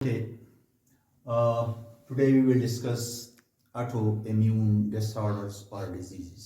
Okay, uh, today we will discuss autoimmune disorders or diseases.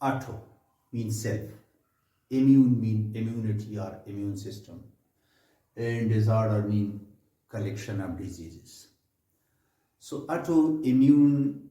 auto means self, immune mean immunity or immune system, and disorder mean collection of diseases. So autoimmune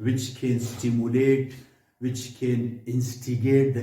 which can stimulate, which can instigate the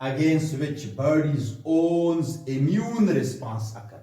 against which bodies owns immune response occur।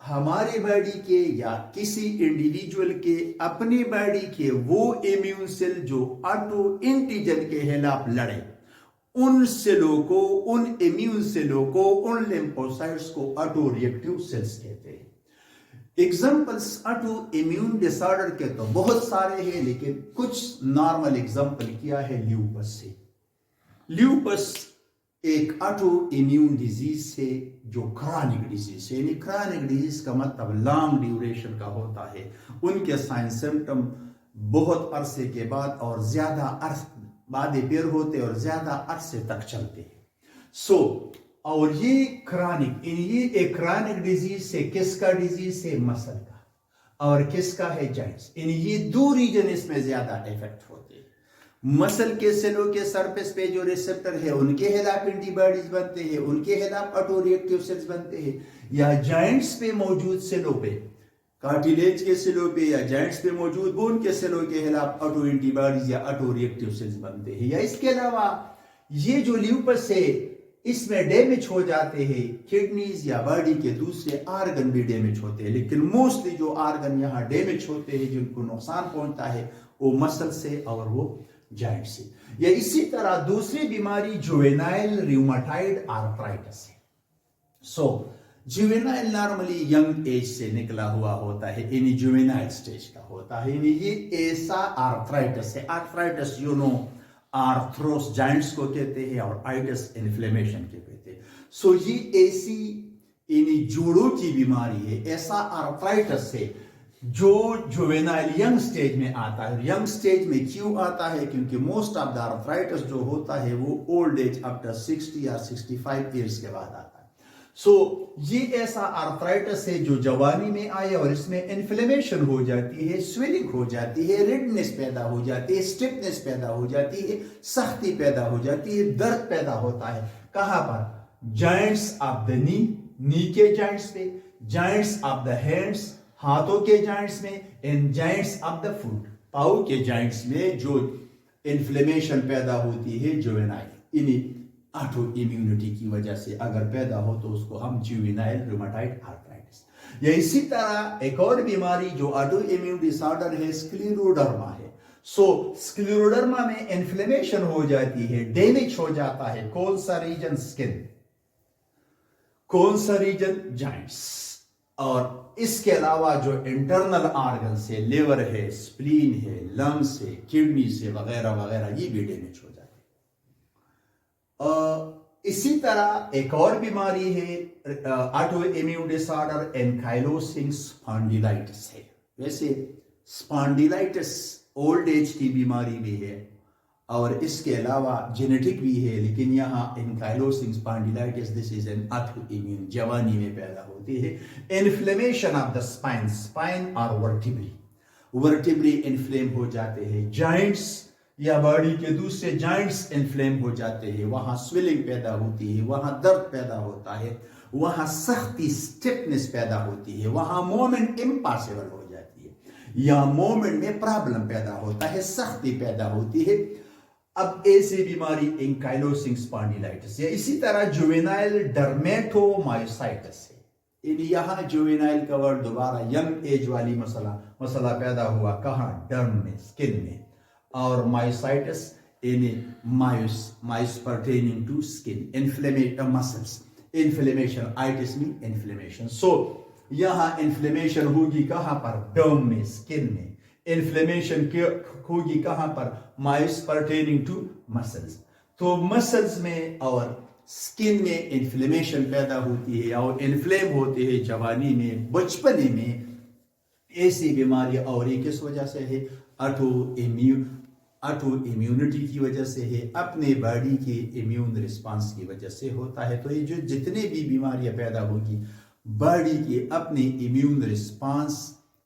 ہمارے body کے یا کسی individual کے اپنے body کے وہ immune cell جو auto antigen کے خلاف لڑے، ان سیلوں کو، ان امیون سیلوں کو، ان لیمفوسائٹس کو آٹو ریئیکٹیو سیلز کہتے ہیں۔ ایگزامپلس آٹو امیون ڈس آرڈر کے تو بہت سارے ہیں، لیکن کچھ نارمل ایگزامپل کیا ہے لیوپس سے۔ لیوپس ایک آٹو امیون ڈیزیز ہے جو کرانک ڈیزیز ہے، یعنی کرانک ڈیزیز کا مطلب لانگ ڈیوریشن کا ہوتا ہے۔ ان کے سائن سمٹم بہت عرصے کے بعد اور زیادہ بعد پیر ہوتے اور زیادہ عرصے تک چلتے ہیں۔ اور یہ کرانک، یہ ایک کرانک ڈیزیز ہے۔ کس کا ڈیزیز ہے؟ مسل کا، اور کس کا ہے؟ جوائنٹس۔ یہ دو ریجن اس میں زیادہ افیکٹ ہوتے ہیں۔ مسل کے سیلوں کے سرفیس پہ جو ریسپٹر ہے ان کے خلاف اینٹی باڈیز بنتے ہیں، ان کے خلاف آٹو ریئیکٹیو سیلز بنتے ہیں، یا جوائنٹس پہ موجود سیلوں پہ، کارٹیلیج کے سیلوں پہ یا جوائنٹس پہ موجود بون کے سیلوں کے خلاف آٹو اینٹی باڈیز یا آٹو ریئیکٹیو سیلز بنتے ہیں۔ یا اس کے علاوہ یہ جو لیوپس ہے اس میں ڈیمیج ہو جاتے ہیں کڈنیز یا باڈی کے دوسرے آرگن بھی ڈیمیج ہوتے ہیں، لیکن موسٹلی جو آرگن یہاں ڈیمیج ہوتے ہیں، جن کو نقصان پہنچتا ہے، وہ مسل سے اور وہ جوائنٹ سے۔ یا اسی طرح دوسری بیماری جوینائل ریوماٹائڈ آرتھرائٹس ہے۔ جوینائل نارملی ینگ ایج سے نکلا ہوا ہوتا ہے، یعنی جوینائل سٹیج کا ہوتا ہے، یعنی یہ ایسا آرتھرائٹس ہے۔ آرتھرائٹس آرتھروس جوائنٹس کو کہتے ہیں اور آئٹس انفلیمیشن کے کہتے ہیں۔ یہ ایسی یعنی جوڑوں کی بیماری ہے، ایسا آرتھرائٹس ہے جو جوینائل ینگ سٹیج میں آتا ہے۔ ینگ سٹیج میں کیوں آتا ہے؟ کیونکہ موسٹ آف دا آرتھرائٹس جو ہوتا ہے وہ اولڈ ایج after 60 یا 65 ایئرس کے بعد آتا ہے۔ یہ ایسا آرتھرائٹس ہے جو جوانی میں آئے اور اس میں انفلیمیشن ہو جاتی ہے، سویلنگ ہو جاتی ہے، ریڈنس پیدا ہو جاتی ہے، اسٹفنس پیدا ہو جاتی ہے، سختی پیدا ہو جاتی ہے، درد پیدا ہوتا ہے۔ کہاں پر؟ جوائنٹس آف دا نی کے جوائنٹس پہ، جوائنٹس آف دا ہینڈس ہاتھوں کے جوائنٹس میں، and joints of the foot پاؤں کے جوائنٹس میں جو انفلیمیشن پیدا ہوتی ہے جوینائل آٹو امیونٹی کی وجہ سے اگر پیدا ہو تو اس کو ہم جوینائل ریوماٹائڈ آرتھرائٹس۔ یا اسی طرح ایک اور بیماری جو آٹو امیون ڈس آرڈر ہے اسکلیروڈرما ہے۔ اسکلیروڈرما میں انفلیمیشن ہو جاتی ہے، ڈیمیج ہو جاتا ہے۔ کون سا ریجن؟ سکن۔ کون سا ریجن؟ جوائنٹس۔ اور اس کے علاوہ جو انٹرنل آرگنز ہے، لیور ہے، سپلین ہے، لنگس ہے، کڈنیز ہے، وغیرہ وغیرہ، یہ بھی ڈیمیج ہو جاتے ہیں۔ اسی طرح ایک اور بیماری ہے آٹو امیون ڈس آرڈر اینکائلوسنگ سپانڈیلائٹس ہے۔ ویسے سپانڈیلائٹس اولڈ ایج کی بیماری بھی ہے اور اس کے علاوہ جینیٹک بھی ہے، لیکن یہاں اینکائلوسنگ سپانڈیلائٹس دس از این آٹو امیون، جوانی میں پیدا ہوتی ہے۔ انفلیمیشن آف دا اسپائن اور ورٹیبری انفلیم ہو جاتے ہیں، جوائنٹس یا باڈی کے دوسرے جوائنٹس انفلیم ہو جاتے ہیں، وہاں سویلنگ پیدا ہوتی ہے، وہاں درد پیدا ہوتا ہے، وہاں سختی اسٹفنس پیدا ہوتی ہے، وہاں مومنٹ امپاسبل ہو جاتی ہے، یا مومنٹ میں پرابلم پیدا ہوتا ہے، سختی پیدا ہوتی ہے۔ اب ایسی بیماری اینکائلوسنگ سپانڈیلائٹس ہے۔ اسی طرح جوینائل ڈرمیٹومائسائٹس ہے، یعنی یہاں جوینائل کا ورڈ دوبارہ ینگ ایج والی مسئلہ پیدا ہوا، کہاں؟ ڈرم میں، سکن میں، اور مائسائٹس یعنی مائس پرٹیننگ ٹو سکن، انفلیمیٹم مسلس، انفلیمیشن، آئٹس میں انفلیمیشن۔ یہاں انفلیمیشن ہوگی کہاں پر؟ ڈرم میں، سکن میں۔ انفلیمیشن ہوگی کہاں پر؟ Myositis pertaining to muscles. تو مسلس میں اور سکن میں انفلیمیشن پیدا ہوتی ہے اور انفلیم ہوتے ہیں جوانی میں، بچپنے میں۔ ایسی بیماری اور یہ کس وجہ سے ہے؟ آٹو امیونٹی کی وجہ سے ہے، اپنے باڈی کے امیون رسپانس کی وجہ سے ہوتا ہے۔ تو یہ جو جتنے بھی بیماریاں پیدا ہوگی باڈی کے اپنے امیون رسپانس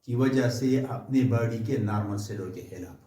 کی وجہ سے، اپنے باڈی کے نارمل سیلوں کے خلاف۔